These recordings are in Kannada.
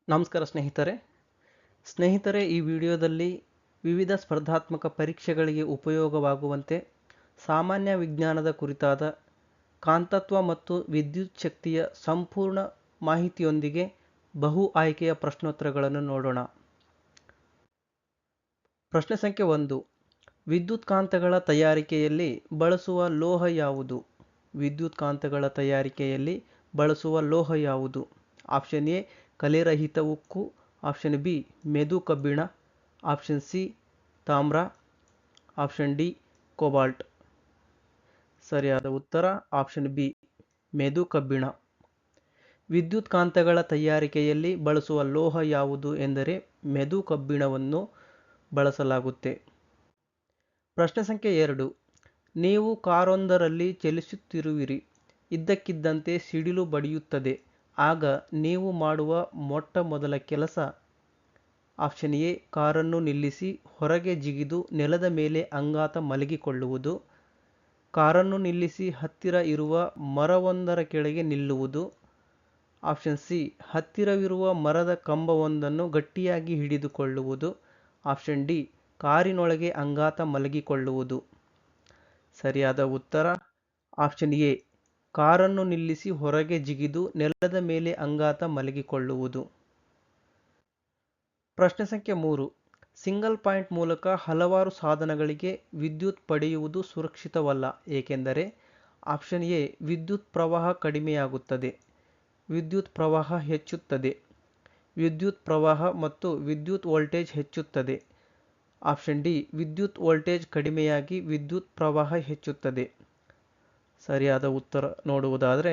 ನಮಸ್ಕಾರ ಸ್ನೇಹಿತರೆ ಈ ವಿಡಿಯೋದಲ್ಲಿ ವಿವಿಧ ಸ್ಪರ್ಧಾತ್ಮಕ ಪರೀಕ್ಷೆಗಳಿಗೆ ಉಪಯೋಗವಾಗುವಂತೆ ಸಾಮಾನ್ಯ ವಿಜ್ಞಾನದ ಕುರಿತಾದ ಕಾಂತತ್ವ ಮತ್ತು ವಿದ್ಯುತ್ ಶಕ್ತಿಯ ಸಂಪೂರ್ಣ ಮಾಹಿತಿಯೊಂದಿಗೆ ಬಹು ಆಯ್ಕೆಯ ಪ್ರಶ್ನೋತ್ತರಗಳನ್ನು ನೋಡೋಣ. ಪ್ರಶ್ನೆ ಸಂಖ್ಯೆ 1. ವಿದ್ಯುತ್ ಕಾಂತಗಳ ತಯಾರಿಕೆಯಲ್ಲಿ ಬಳಸುವ ಲೋಹ ಯಾವುದು? ವಿದ್ಯುತ್ ಕಾಂತಗಳ ತಯಾರಿಕೆಯಲ್ಲಿ ಬಳಸುವ ಲೋಹ ಯಾವುದು? ಆಪ್ಷನ್ ಎ ಕಲೆರಹಿತ ಉಕ್ಕು, ಆಪ್ಷನ್ ಬಿ ಮೆದು ಕಬ್ಬಿಣ, ಆಪ್ಷನ್ ಸಿ ತಾಮ್ರ, ಆಪ್ಷನ್ ಡಿ ಕೋಬಾಲ್ಟ್. ಸರಿಯಾದ ಉತ್ತರ ಆಪ್ಷನ್ ಬಿ ಮೆದು ಕಬ್ಬಿಣ. ವಿದ್ಯುತ್ ಕಾಂತಗಳ ತಯಾರಿಕೆಯಲ್ಲಿ ಬಳಸುವ ಲೋಹ ಯಾವುದು ಎಂದರೆ ಮೆದು ಕಬ್ಬಿಣವನ್ನು ಬಳಸಲಾಗುತ್ತೆ. ಪ್ರಶ್ನೆ ಸಂಖ್ಯೆ 2. ನೀವು ಕಾರೊಂದರಲ್ಲಿ ಚಲಿಸುತ್ತಿರುವಿರಿ. ಇದ್ದಕ್ಕಿದ್ದಂತೆ ಸಿಡಿಲು ಬಡಿಯುತ್ತದೆ. ಆಗ ನೀವು ಮಾಡುವ ಮೊಟ್ಟ ಮೊದಲ ಕೆಲಸ? ಆಪ್ಷನ್ ಎ ಕಾರನ್ನು ನಿಲ್ಲಿಸಿ ಹೊರಗೆ ಜಿಗಿದು ನೆಲದ ಮೇಲೆ ಅಂಗಾತ ಮಲಗಿಕೊಳ್ಳುವುದು, ಕಾರನ್ನು ನಿಲ್ಲಿಸಿ ಹತ್ತಿರ ಇರುವ ಮರವೊಂದರ ಕೆಳಗೆ ನಿಲ್ಲುವುದು, ಆಪ್ಷನ್ ಸಿ ಹತ್ತಿರವಿರುವ ಮರದ ಕಂಬವೊಂದನ್ನು ಗಟ್ಟಿಯಾಗಿ ಹಿಡಿದುಕೊಳ್ಳುವುದು, ಆಪ್ಷನ್ ಡಿ ಕಾರಿನೊಳಗೆ ಅಂಗಾತ ಮಲಗಿಕೊಳ್ಳುವುದು. ಸರಿಯಾದ ಉತ್ತರ ಆಪ್ಷನ್ ಎ ಕಾರನ್ನು ನಿಲ್ಲಿಸಿ ಹೊರಗೆ ಜಿಗಿದು ನೆಲದ ಮೇಲೆ ಅಂಗಾತ ಮಲಗಿಕೊಳ್ಳುವುದು. ಪ್ರಶ್ನೆ ಸಂಖ್ಯೆ 3. ಸಿಂಗಲ್ ಪಾಯಿಂಟ್ ಮೂಲಕ ಹಲವಾರು ಸಾಧನಗಳಿಗೆ ವಿದ್ಯುತ್ ಪಡೆಯುವುದು ಸುರಕ್ಷಿತವಲ್ಲ, ಏಕೆಂದರೆ? ಆಪ್ಷನ್ ಎ ವಿದ್ಯುತ್ ಪ್ರವಾಹ ಕಡಿಮೆಯಾಗುತ್ತದೆ, ವಿದ್ಯುತ್ ಪ್ರವಾಹ ಹೆಚ್ಚುತ್ತದೆ, ವಿದ್ಯುತ್ ಪ್ರವಾಹ ಮತ್ತು ವಿದ್ಯುತ್ ವೋಲ್ಟೇಜ್ ಹೆಚ್ಚುತ್ತದೆ, ಆಪ್ಷನ್ ಡಿ ವಿದ್ಯುತ್ ವೋಲ್ಟೇಜ್ ಕಡಿಮೆಯಾಗಿ ವಿದ್ಯುತ್ ಪ್ರವಾಹ ಹೆಚ್ಚುತ್ತದೆ. ಸರಿಯಾದ ಉತ್ತರ ನೋಡುವುದಾದರೆ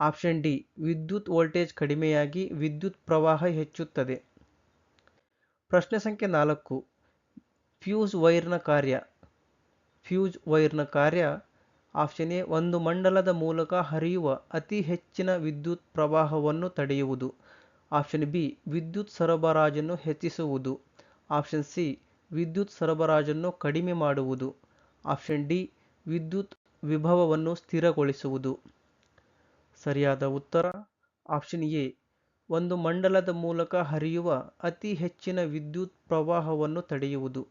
ಆಪ್ಷನ್ ಡಿ ವಿದ್ಯುತ್ ವೋಲ್ಟೇಜ್ ಕಡಿಮೆಯಾಗಿ ವಿದ್ಯುತ್ ಪ್ರವಾಹ ಹೆಚ್ಚುತ್ತದೆ. ಪ್ರಶ್ನೆ ಸಂಖ್ಯೆ 4. ಫ್ಯೂಸ್ ವೈರ್ನ ಕಾರ್ಯ. ಫ್ಯೂಸ್ ವೈರ್ನ ಕಾರ್ಯ ಆಪ್ಷನ್ ಎ ಒಂದು ಮಂಡಲದ ಮೂಲಕ ಹರಿಯುವ ಅತಿ ಹೆಚ್ಚಿನ ವಿದ್ಯುತ್ ಪ್ರವಾಹವನ್ನು ತಡೆಯುವುದು, ಆಪ್ಷನ್ ಬಿ ವಿದ್ಯುತ್ ಸರಬರಾಜನ್ನು ಹೆಚ್ಚಿಸುವುದು, ಆಪ್ಷನ್ ಸಿ ವಿದ್ಯುತ್ ಸರಬರಾಜನ್ನು ಕಡಿಮೆ ಮಾಡುವುದು, ಆಪ್ಷನ್ ಡಿ ವಿದ್ಯುತ್ ವಿಭವವನ್ನು ಸ್ಥಿರಗೊಳಿಸುವುದು. ಸರಿಯಾದ ಉತ್ತರ ಆಪ್ಷನ್ ಎ ಒಂದು ಮಂಡಲದ ಮೂಲಕ ಹರಿಯುವ ಅತಿ ಹೆಚ್ಚಿನ ವಿದ್ಯುತ್ ಪ್ರವಾಹವನ್ನು ತಡೆಯುವುದು.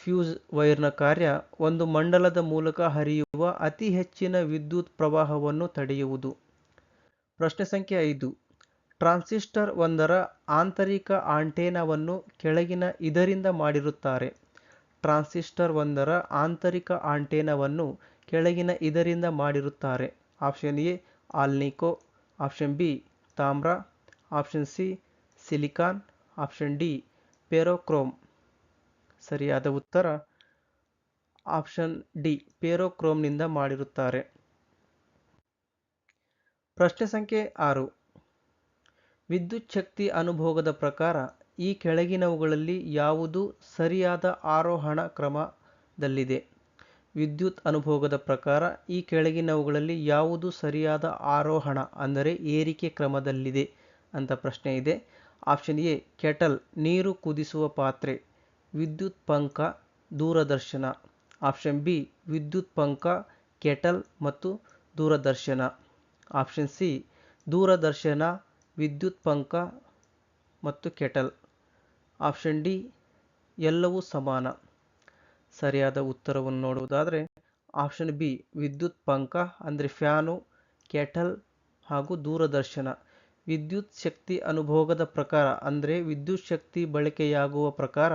ಫ್ಯೂಸ್ ವೈರ್ನ ಕಾರ್ಯ ಒಂದು ಮಂಡಲದ ಮೂಲಕ ಹರಿಯುವ ಅತಿ ಹೆಚ್ಚಿನ ವಿದ್ಯುತ್ ಪ್ರವಾಹವನ್ನು ತಡೆಯುವುದು. ಪ್ರಶ್ನೆ ಸಂಖ್ಯೆ 5. ಟ್ರಾನ್ಸಿಸ್ಟರ್ ಒಂದರ ಆಂತರಿಕ ಆಂಟೆನಾವನ್ನು ಕೆಳಗಿನ ಇದರಿಂದ ಮಾಡಿರುತ್ತಾರೆ. ಟ್ರಾನ್ಸಿಸ್ಟರ್ ಒಂದರ ಆಂತರಿಕ ಆಂಟೆನಾವನ್ನು ಕೆಳಗಿನ ಇದರಿಂದ ಮಾಡಿರುತ್ತಾರೆ. Option A alnico, option B ತಾಮ್ರ, option C silicon, option D ferrochrome. ಸರಿಯಾದ ಉತ್ತರ ಆಪ್ಷನ್ ಡಿ ಫೆರೋಕ್ರೋಮ್ನಿಂದ ಮಾಡಿರುತ್ತಾರೆ. ಪ್ರಶ್ನೆ ಸಂಖ್ಯೆ 6. ವಿದ್ಯುತ್ ಶಕ್ತಿ ಅನುಭೋಗದ ಪ್ರಕಾರ ಈ ಕೆಳಗಿನವುಗಳಲ್ಲಿ ಯಾವುದು ಸರಿಯಾದ ಆರೋಹಣ ಕ್ರಮದಲ್ಲಿದೆ? ವಿದ್ಯುತ್ ಅನುಭೋಗದ ಪ್ರಕಾರ ಈ ಕೆಳಗಿನವುಗಳಲ್ಲಿ ಯಾವುದು ಸರಿಯಾದ ಆರೋಹಣ ಅಂದರೆ ಏರಿಕೆ ಕ್ರಮದಲ್ಲಿದೆ ಅಂತ ಪ್ರಶ್ನೆ ಇದೆ. ಆಪ್ಷನ್ ಎ ಕೆಟಲ್ ನೀರು ಕುದಿಸುವ ಪಾತ್ರೆ, ವಿದ್ಯುತ್ ಪಂಖ, ದೂರದರ್ಶನ, ಆಪ್ಷನ್ ಬಿ ವಿದ್ಯುತ್ ಪಂಖ, ಕೆಟಲ್ ಮತ್ತು ದೂರದರ್ಶನ, ಆಪ್ಷನ್ ಸಿ ದೂರದರ್ಶನ, ವಿದ್ಯುತ್ ಪಂಖ ಮತ್ತು ಕೆಟಲ್, ಆಪ್ಷನ್ ಡಿ ಎಲ್ಲವೂ ಸಮಾನ. ಸರಿಯಾದ ಉತ್ತರವನ್ನು ನೋಡುವುದಾದರೆ ಆಪ್ಷನ್ ಬಿ ವಿದ್ಯುತ್ ಪಂಖ ಅಂದರೆ ಫ್ಯಾನು, ಕೆಟಲ್ ಹಾಗೂ ದೂರದರ್ಶನ. ವಿದ್ಯುತ್ ಶಕ್ತಿ ಅನುಭೋಗದ ಪ್ರಕಾರ ಅಂದರೆ ವಿದ್ಯುತ್ ಶಕ್ತಿ ಬಳಕೆಯಾಗುವ ಪ್ರಕಾರ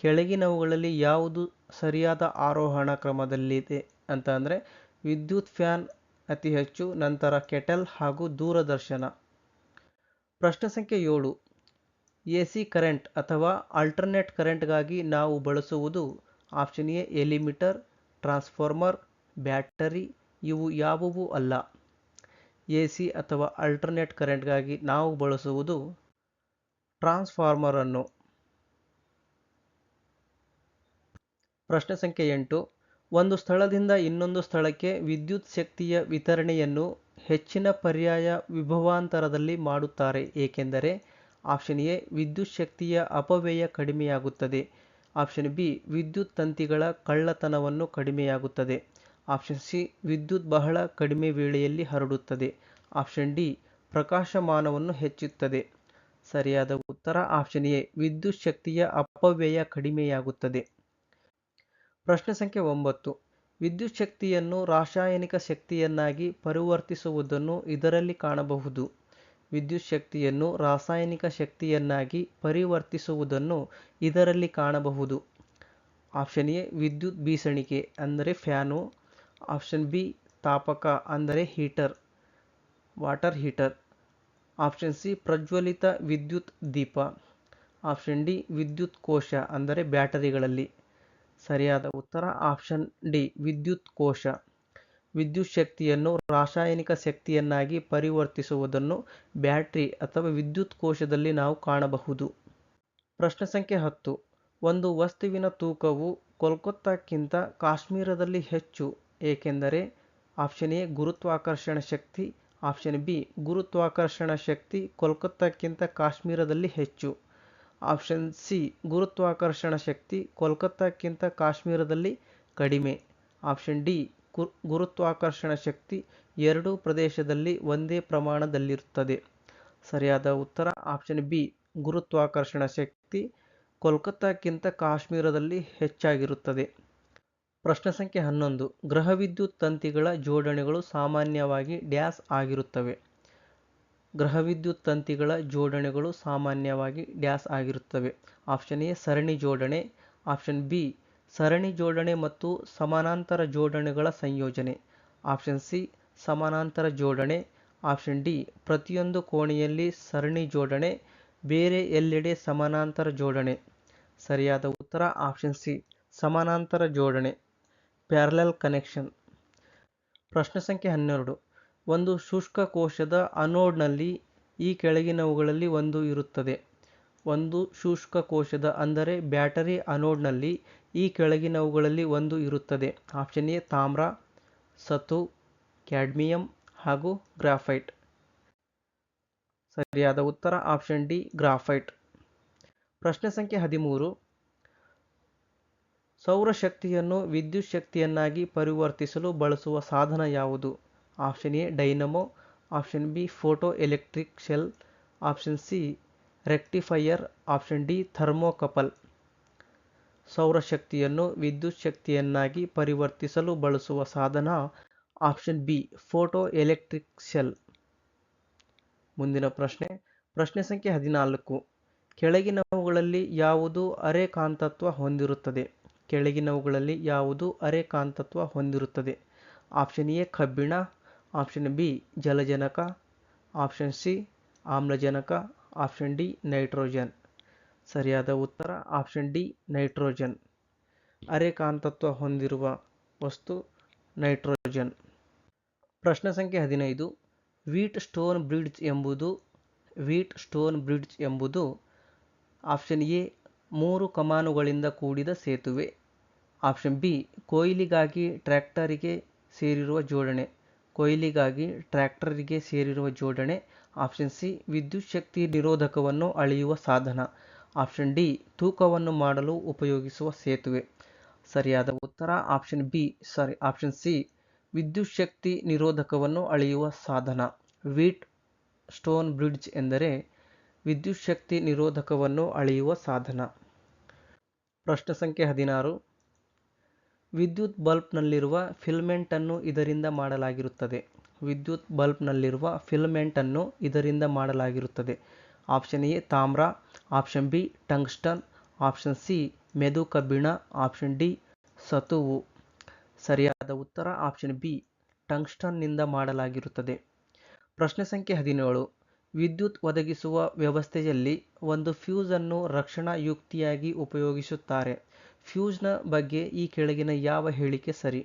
ಕೆಳಗಿನವುಗಳಲ್ಲಿ ಯಾವುದು ಸರಿಯಾದ ಆರೋಹಣ ಕ್ರಮದಲ್ಲಿದೆ ಅಂತ ಅಂದರೆ ವಿದ್ಯುತ್ ಫ್ಯಾನ್ ಅತಿ ಹೆಚ್ಚು, ನಂತರ ಕೆಟಲ್ ಹಾಗೂ ದೂರದರ್ಶನ. ಪ್ರಶ್ನೆ ಸಂಖ್ಯೆ 7. ಎಸಿ ಕರೆಂಟ್ ಅಥವಾ ಆಲ್ಟರ್ನೇಟ್ ಕರೆಂಟ್ಗಾಗಿ ನಾವು ಬಳಸುವುದು? ಆಪ್ಷನ್ ಎ ಎಲಿಮೀಟರ್, ಟ್ರಾನ್ಸ್ಫಾರ್ಮರ್, ಬ್ಯಾಟರಿ. ಇವು ಯಾವುವೂ ಅಲ್ಲ. ಎಸಿ ಅಥವಾ ಆಲ್ಟರ್ನೇಟ್ ಕರೆಂಟ್ಗಾಗಿ ನಾವು ಬಳಸುವುದು ಟ್ರಾನ್ಸ್ಫಾರ್ಮರ್ ಅನ್ನು. ಪ್ರಶ್ನೆ ಸಂಖ್ಯೆ 8. ಒಂದು ಸ್ಥಳದಿಂದ ಇನ್ನೊಂದು ಸ್ಥಳಕ್ಕೆ ವಿದ್ಯುತ್ ಶಕ್ತಿಯ ವಿತರಣೆಯನ್ನು ಹೆಚ್ಚಿನ ಪರ್ಯಾಯ ವಿಭವಾಂತರದಲ್ಲಿ ಮಾಡುತ್ತಾರೆ, ಏಕೆಂದರೆ? ಆಪ್ಷನ್ ಎ ವಿದ್ಯುತ್ ಶಕ್ತಿಯ ಅಪವ್ಯಯ ಕಡಿಮೆಯಾಗುತ್ತದೆ, ಆಪ್ಷನ್ ಬಿ ವಿದ್ಯುತ್ ತಂತಿಗಳ ಕಳ್ಳತನವನ್ನು ಕಡಿಮೆಯಾಗುತ್ತದೆ, ಆಪ್ಷನ್ ಸಿ ವಿದ್ಯುತ್ ಬಹಳ ಕಡಿಮೆ ವೇಳೆಯಲ್ಲಿ ಹರಡುತ್ತದೆ, ಆಪ್ಷನ್ ಡಿ ಪ್ರಕಾಶಮಾನವನ್ನು ಹೆಚ್ಚುತ್ತದೆ. ಸರಿಯಾದ ಉತ್ತರ ಆಪ್ಷನ್ ಎ, ವಿದ್ಯುತ್ ಶಕ್ತಿಯ ಅಪವ್ಯಯ ಕಡಿಮೆಯಾಗುತ್ತದೆ. ಪ್ರಶ್ನೆ ಸಂಖ್ಯೆ 9. ವಿದ್ಯುತ್ ಶಕ್ತಿಯನ್ನು ರಾಸಾಯನಿಕ ಶಕ್ತಿಯನ್ನಾಗಿ ಪರಿವರ್ತಿಸುವುದನ್ನು ಇದರಲ್ಲಿ ಕಾಣಬಹುದು. ವಿದ್ಯುತ್ ಶಕ್ತಿಯನ್ನು ರಾಸಾಯನಿಕ ಶಕ್ತಿಯನ್ನಾಗಿ ಪರಿವರ್ತಿಸುವುದನ್ನು ಇದರಲ್ಲಿ ಕಾಣಬಹುದು. ಆಪ್ಷನ್ ಎ, ವಿದ್ಯುತ್ ಬೀಸಣಿಗೆ ಅಂದರೆ ಫ್ಯಾನು. ಆಪ್ಷನ್ ಬಿ, ತಾಪಕ ಅಂದರೆ heater, water heater. Option C, ಪ್ರಜ್ವಲಿತ ವಿದ್ಯುತ್ ದೀಪ. ಆಪ್ಷನ್ ಡಿ, ವಿದ್ಯುತ್ ಕೋಶ ಅಂದರೆ ಬ್ಯಾಟರಿಗಳಲ್ಲಿ. ಸರಿಯಾದ ಉತ್ತರ ಆಪ್ಷನ್ ಡಿ, ವಿದ್ಯುತ್ ಕೋಶ. ವಿದ್ಯುತ್ ಶಕ್ತಿಯನ್ನು ರಾಸಾಯನಿಕ ಶಕ್ತಿಯನ್ನಾಗಿ ಪರಿವರ್ತಿಸುವುದನ್ನು ಬ್ಯಾಟರಿ ಅಥವಾ ವಿದ್ಯುತ್ ಕೋಶದಲ್ಲಿ ನಾವು ಕಾಣಬಹುದು. ಪ್ರಶ್ನೆ ಸಂಖ್ಯೆ 10. ಒಂದು ವಸ್ತುವಿನ ತೂಕವು ಕೋಲ್ಕತ್ತಾಕ್ಕಿಂತ ಕಾಶ್ಮೀರದಲ್ಲಿ ಹೆಚ್ಚು, ಏಕೆಂದರೆ ಆಪ್ಷನ್ ಎ, ಗುರುತ್ವಾಕರ್ಷಣ ಶಕ್ತಿ. ಆಪ್ಷನ್ ಬಿ, ಗುರುತ್ವಾಕರ್ಷಣ ಶಕ್ತಿ ಕೋಲ್ಕತ್ತಾಕ್ಕಿಂತ ಕಾಶ್ಮೀರದಲ್ಲಿ ಹೆಚ್ಚು. ಆಪ್ಷನ್ ಸಿ, ಗುರುತ್ವಾಕರ್ಷಣ ಶಕ್ತಿ ಕೋಲ್ಕತ್ತಾಕ್ಕಿಂತ ಕಾಶ್ಮೀರದಲ್ಲಿ ಕಡಿಮೆ. ಆಪ್ಷನ್ ಡಿ, ಗುರುತ್ವಾಕರ್ಷಣ ಶಕ್ತಿ ಎರಡೂ ಪ್ರದೇಶದಲ್ಲಿ ಒಂದೇ ಪ್ರಮಾಣದಲ್ಲಿರುತ್ತದೆ. ಸರಿಯಾದ ಉತ್ತರ ಆಪ್ಷನ್ ಬಿ, ಗುರುತ್ವಾಕರ್ಷಣ ಶಕ್ತಿ ಕೋಲ್ಕತ್ತಾಕ್ಕಿಂತ ಕಾಶ್ಮೀರದಲ್ಲಿ ಹೆಚ್ಚಾಗಿರುತ್ತದೆ. ಪ್ರಶ್ನೆ ಸಂಖ್ಯೆ 11. ಗೃಹವಿದ್ಯುತ್ ತಂತಿಗಳ ಜೋಡಣೆಗಳು ಸಾಮಾನ್ಯವಾಗಿ ಡ್ಯಾಶ್ ಆಗಿರುತ್ತವೆ. ಗೃಹವಿದ್ಯುತ್ ತಂತಿಗಳ ಜೋಡಣೆಗಳು ಸಾಮಾನ್ಯವಾಗಿ ಡ್ಯಾಶ್ ಆಗಿರುತ್ತವೆ. ಆಪ್ಷನ್ ಎ, ಸರಣಿ ಜೋಡಣೆ. ಆಪ್ಷನ್ ಬಿ, ಸರಣಿ ಜೋಡಣೆ ಮತ್ತು ಸಮಾನಾಂತರ ಜೋಡಣೆಗಳ ಸಂಯೋಜನೆ. ಆಪ್ಷನ್ ಸಿ, ಸಮಾನಾಂತರ ಜೋಡಣೆ. ಆಪ್ಷನ್ ಡಿ, ಪ್ರತಿಯೊಂದು ಕೋಣೆಯಲ್ಲಿ ಸರಣಿ ಜೋಡಣೆ, ಬೇರೆ ಎಲ್ಲೆಡೆ ಸಮಾನಾಂತರ ಜೋಡಣೆ. ಸರಿಯಾದ ಉತ್ತರ ಆಪ್ಷನ್ ಸಿ, ಸಮಾನಾಂತರ ಜೋಡಣೆ, ಪ್ಯಾರಲಲ್ ಕನೆಕ್ಷನ್. ಪ್ರಶ್ನೆ ಸಂಖ್ಯೆ 12. ಒಂದು ಶುಷ್ಕ ಕೋಶದ ಅನೋಡ್ನಲ್ಲಿ ಈ ಕೆಳಗಿನವುಗಳಲ್ಲಿ ಒಂದು ಇರುತ್ತದೆ. ಒಂದು ಶುಷ್ಕ ಕೋಶದ ಅಂದರೆ ಬ್ಯಾಟರಿ ಅನೋಡ್ನಲ್ಲಿ ಈ ಕೆಳಗಿನವುಗಳಲ್ಲಿ ಒಂದು ಇರುತ್ತದೆ. ಆಪ್ಷನ್ ಎ, ತಾಮ್ರ, ಸತು, ಕ್ಯಾಡ್ಮಿಯಂ ಹಾಗೂ ಗ್ರಾಫೈಟ್. ಸರಿಯಾದ ಉತ್ತರ ಆಪ್ಷನ್ ಡಿ, ಗ್ರಾಫೈಟ್. ಪ್ರಶ್ನೆ ಸಂಖ್ಯೆ 13. ಸೌರಶಕ್ತಿಯನ್ನು ವಿದ್ಯುತ್ ಶಕ್ತಿಯನ್ನಾಗಿ ಪರಿವರ್ತಿಸಲು ಬಳಸುವ ಸಾಧನ ಯಾವುದು? Option A, dynamo. Option B, photo electric cell. Option C, rectifier. Option D, thermocouple. ಸೌರಶಕ್ತಿಯನ್ನು ವಿದ್ಯುತ್ ಶಕ್ತಿಯನ್ನಾಗಿ ಪರಿವರ್ತಿಸಲು ಬಳಸುವ ಸಾಧನ option B, photo electric cell. ಮುಂದಿನ ಪ್ರಶ್ನೆ. ಪ್ರಶ್ನೆ ಸಂಖ್ಯೆ 14. ಕೆಳಗಿನವುಗಳಲ್ಲಿ ಯಾವುದು ಅರೆಕಾಂತತ್ವ ಹೊಂದಿರುತ್ತದೆ? ಕೆಳಗಿನವುಗಳಲ್ಲಿ ಯಾವುದು ಅರೆಕಾಂತತ್ವ ಹೊಂದಿರುತ್ತದೆ? ಆಪ್ಷನ್ ಎ, ಕಬ್ಬಿಣ. ಆಪ್ಷನ್ ಬಿ, ಜಲಜನಕ. ಆಪ್ಷನ್ ಸಿ, ಆಮ್ಲಜನಕ. Option D, nitrogen. ಸರಿಯಾದ ಉತ್ತರ ಆಪ್ಷನ್ ಡಿ, ನೈಟ್ರೋಜನ್. ಅರೆಕಾಂತತ್ವ ಹೊಂದಿರುವ ವಸ್ತು ನೈಟ್ರೋಜನ್. ಪ್ರಶ್ನೆ ಸಂಖ್ಯೆ 15. ವೀಟ್ ಸ್ಟೋನ್ ಬ್ರಿಡ್ಜ್ ಎಂಬುದು ಆಪ್ಷನ್ ಎ, 3 ಕಮಾನುಗಳಿಂದ ಕೂಡಿದ ಸೇತುವೆ. ಆಪ್ಷನ್ ಬಿ, ಕೊಯ್ಲಿಗಾಗಿ ಟ್ರ್ಯಾಕ್ಟರಿಗೆ ಸೇರಿರುವ ಜೋಡಣೆ. ಆಪ್ಷನ್ ಸಿ, ವಿದ್ಯುತ್ ಶಕ್ತಿ ನಿರೋಧಕವನ್ನು ಅಳೆಯುವ ಸಾಧನ. ಆಪ್ಷನ್ ಡಿ, ತೂಕವನ್ನು ಮಾಡಲು ಉಪಯೋಗಿಸುವ ಸೇತುವೆ. ಸರಿಯಾದ ಉತ್ತರ ಆಪ್ಷನ್ ಸಿ, ವಿದ್ಯುತ್ ಶಕ್ತಿ ನಿರೋಧಕವನ್ನು ಅಳೆಯುವ ಸಾಧನ. ವೀಟ್ ಸ್ಟೋನ್ ಬ್ರಿಡ್ಜ್ ಎಂದರೆ ವಿದ್ಯುತ್ ಶಕ್ತಿ ನಿರೋಧಕವನ್ನು ಅಳೆಯುವ ಸಾಧನ. ಪ್ರಶ್ನೆ ಸಂಖ್ಯೆ 16. ವಿದ್ಯುತ್ ಬಲ್ಬ್ನಲ್ಲಿರುವ ಫಿಲಮೆಂಟ್ ಅನ್ನು ಇದರಿಂದ ಮಾಡಲಾಗಿರುತ್ತದೆ. ವಿದ್ಯುತ್ ಬಲ್ಬ್ನಲ್ಲಿರುವ ಫಿಲಮೆಂಟ್ ಅನ್ನು ಇದರಿಂದ ಮಾಡಲಾಗಿರುತ್ತದೆ. ಆಪ್ಷನ್ ಎ, ತಾಮ್ರ. Option B, tungsten. Option C, ಮೆದು ಕಬ್ಬಿಣ. ಆಪ್ಷನ್ ಡಿ, ಸತುವು. ಸರಿಯಾದ ಉತ್ತರ ಆಪ್ಷನ್ ಬಿ, ಟಂಗ್ಸ್ಟನ್ನಿಂದ ಮಾಡಲಾಗಿರುತ್ತದೆ. ಪ್ರಶ್ನೆ ಸಂಖ್ಯೆ 17. ವಿದ್ಯುತ್ ಒದಗಿಸುವ ವ್ಯವಸ್ಥೆಯಲ್ಲಿ ಒಂದು ಫ್ಯೂಸ್ ಅನ್ನು ರಕ್ಷಣಾ ಯುಕ್ತಿಯಾಗಿ ಉಪಯೋಗಿಸುತ್ತಾರೆ. ಫ್ಯೂಸ್ನ ಬಗ್ಗೆ ಈ ಕೆಳಗಿನ ಯಾವ ಹೇಳಿಕೆ ಸರಿ?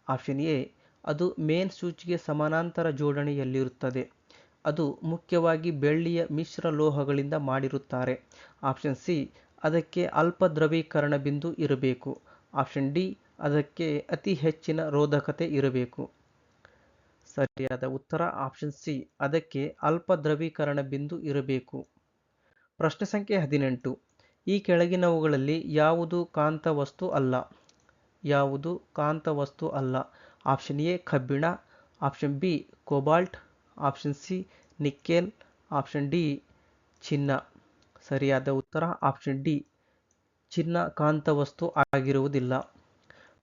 ಆಪ್ಷನ್ ಎ, ಅದು ಮೇನ್ ಸ್ವಿಚ್ಗೆ ಸಮಾನಾಂತರ ಜೋಡಣೆಯಲ್ಲಿರುತ್ತದೆ. ಅದು ಮುಖ್ಯವಾಗಿ ಬೆಳ್ಳಿಯ ಮಿಶ್ರ ಲೋಹಗಳಿಂದ ಮಾಡಿರುತ್ತಾರೆ. ಆಪ್ಷನ್ ಸಿ, ಅದಕ್ಕೆ ಅಲ್ಪ ದ್ರವೀಕರಣ ಬಿಂದು ಇರಬೇಕು. ಆಪ್ಷನ್ ಡಿ, ಅದಕ್ಕೆ ಅತಿ ಹೆಚ್ಚಿನ ರೋಧಕತೆ ಇರಬೇಕು. ಸರಿಯಾದ ಉತ್ತರ ಆಪ್ಷನ್ ಸಿ, ಅದಕ್ಕೆ ಅಲ್ಪ ದ್ರವೀಕರಣ ಬಿಂದು ಇರಬೇಕು. ಪ್ರಶ್ನೆ ಸಂಖ್ಯೆ 18. ಈ ಕೆಳಗಿನವುಗಳಲ್ಲಿ ಯಾವುದು ಕಾಂತವಸ್ತು ಅಲ್ಲ? ಆಪ್ಷನ್ ಎ, ಕಬ್ಬಿಣ. Option B, cobalt. Option C, nickel. Option D, ಚಿನ್ನ. ಸರಿಯಾದ ಉತ್ತರ ಆಪ್ಷನ್ ಡಿ, ಚಿನ್ನ ಕಾಂತವಸ್ತು ಆಗಿರುವುದಿಲ್ಲ.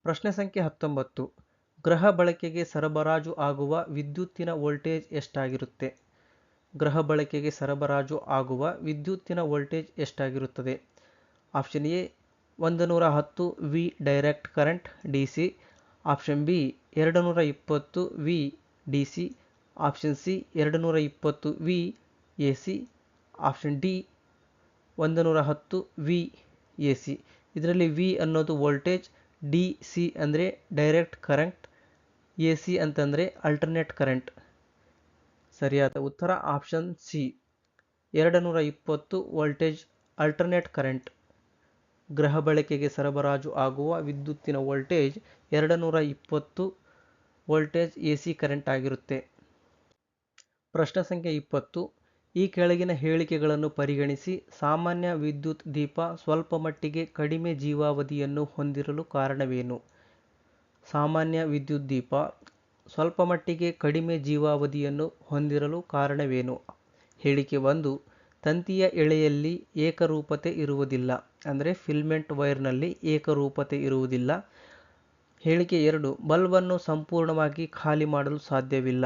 ಪ್ರಶ್ನೆ ಸಂಖ್ಯೆ 19. ಗೃಹ ಬಳಕೆಗೆ ಸರಬರಾಜು ಆಗುವ ವಿದ್ಯುತ್ತಿನ ವೋಲ್ಟೇಜ್ ಎಷ್ಟಾಗಿರುತ್ತೆ? ಗೃಹ ಬಳಕೆಗೆ ಸರಬರಾಜು ಆಗುವ ವಿದ್ಯುತ್ತಿನ ವೋಲ್ಟೇಜ್ ಎಷ್ಟಾಗಿರುತ್ತದೆ? Option A 110 V direct current DC, option B 220 V DC, option C 220 V AC, option D 110 V AC. ಇದರಲ್ಲಿ ವಿ ಅನ್ನೋದು ವೋಲ್ಟೇಜ್, ಡಿ ಸಿ ಅಂದರೆ ಡೈರೆಕ್ಟ್ ಕರೆಂಟ್, ಎ ಸಿ ಅಂತಂದರೆ ಅಲ್ಟರ್ನೇಟ್ ಕರೆಂಟ್. ಸರಿಯಾದ ಉತ್ತರ option C 220 voltage alternate current. ಗೃಹ ಬಳಕೆಗೆ ಸರಬರಾಜು ಆಗುವ ವಿದ್ಯುತ್ತಿನ ವೋಲ್ಟೇಜ್ 220 ವೋಲ್ಟೇಜ್ ಎಸಿ ಕರೆಂಟ್ ಆಗಿರುತ್ತೆ. ಪ್ರಶ್ನೆ ಸಂಖ್ಯೆ 20. ಈ ಕೆಳಗಿನ ಹೇಳಿಕೆಗಳನ್ನು ಪರಿಗಣಿಸಿ ಸಾಮಾನ್ಯ ವಿದ್ಯುತ್ ದೀಪ ಸ್ವಲ್ಪ ಮಟ್ಟಿಗೆ ಕಡಿಮೆ ಜೀವಾವಧಿಯನ್ನು ಹೊಂದಿರಲು ಕಾರಣವೇನು? ಸಾಮಾನ್ಯ ವಿದ್ಯುತ್ ದೀಪ ಸ್ವಲ್ಪ ಮಟ್ಟಿಗೆ ಕಡಿಮೆ ಜೀವಾವಧಿಯನ್ನು ಹೊಂದಿರಲು ಕಾರಣವೇನು? ಹೇಳಿಕೆ 1, ತಂತಿಯ ಎಳೆಯಲ್ಲಿ ಏಕರೂಪತೆ ಇರುವುದಿಲ್ಲ, ಅಂದರೆ ಫಿಲ್ಮೆಂಟ್ ವೈರ್ನಲ್ಲಿ ಏಕರೂಪತೆ ಇರುವುದಿಲ್ಲ. ಹೇಳಿಕೆ 2, ಬಲ್ಬನ್ನು ಸಂಪೂರ್ಣವಾಗಿ ಖಾಲಿ ಮಾಡಲು ಸಾಧ್ಯವಿಲ್ಲ.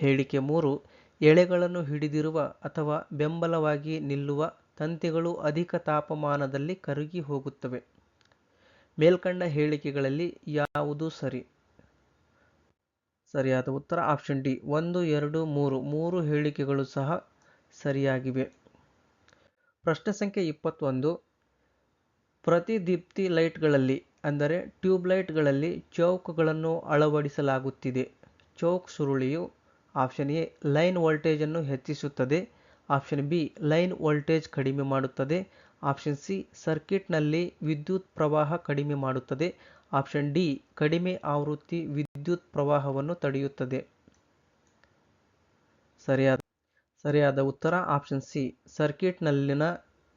ಹೇಳಿಕೆ 3, ಎಳೆಗಳನ್ನು ಹಿಡಿದಿರುವ ಅಥವಾ ಬೆಂಬಲವಾಗಿ ನಿಲ್ಲುವ ತಂತಿಗಳು ಅಧಿಕ ತಾಪಮಾನದಲ್ಲಿ ಕರಗಿ ಹೋಗುತ್ತವೆ. ಮೇಲ್ಕಂಡ ಹೇಳಿಕೆಗಳಲ್ಲಿ ಯಾವುದು ಸರಿ? ಸರಿಯಾದ ಉತ್ತರ ಆಪ್ಷನ್ ಡಿ 1, 2, 3. 3 ಹೇಳಿಕೆಗಳು ಸಹ ಸರಿಯಾಗಿವೆ. ಪ್ರಶ್ನೆ ಸಂಖ್ಯೆ 21. ಪ್ರತಿದೀಪ್ತಿ ಲೈಟ್ಗಳಲ್ಲಿ ಅಂದರೆ ಟ್ಯೂಬ್ಲೈಟ್ಗಳಲ್ಲಿ ಚೌಕ್ಗಳನ್ನು ಅಳವಡಿಸಲಾಗುತ್ತಿದೆ. ಚೌಕ್ ಸುರುಳಿಯು ಆಪ್ಷನ್ ಎ ಲೈನ್ ವೋಲ್ಟೇಜನ್ನು ಹೆಚ್ಚಿಸುತ್ತದೆ, ಆಪ್ಷನ್ ಬಿ ಲೈನ್ ವೋಲ್ಟೇಜ್ ಕಡಿಮೆ ಮಾಡುತ್ತದೆ, ಆಪ್ಷನ್ ಸಿ ಸರ್ಕ್ಯೂಟ್ನಲ್ಲಿ ವಿದ್ಯುತ್ ಪ್ರವಾಹ ಕಡಿಮೆ ಮಾಡುತ್ತದೆ, ಆಪ್ಷನ್ ಡಿ ಕಡಿಮೆ ಆವೃತ್ತಿ ವಿದ್ಯುತ್ ಪ್ರವಾಹವನ್ನು ತಡೆಯುತ್ತದೆ. ಸರಿಯಾದ ಉತ್ತರ ಆಪ್ಷನ್ ಸಿ ಸರ್ಕ್ಯೂಟ್ನಲ್ಲಿನ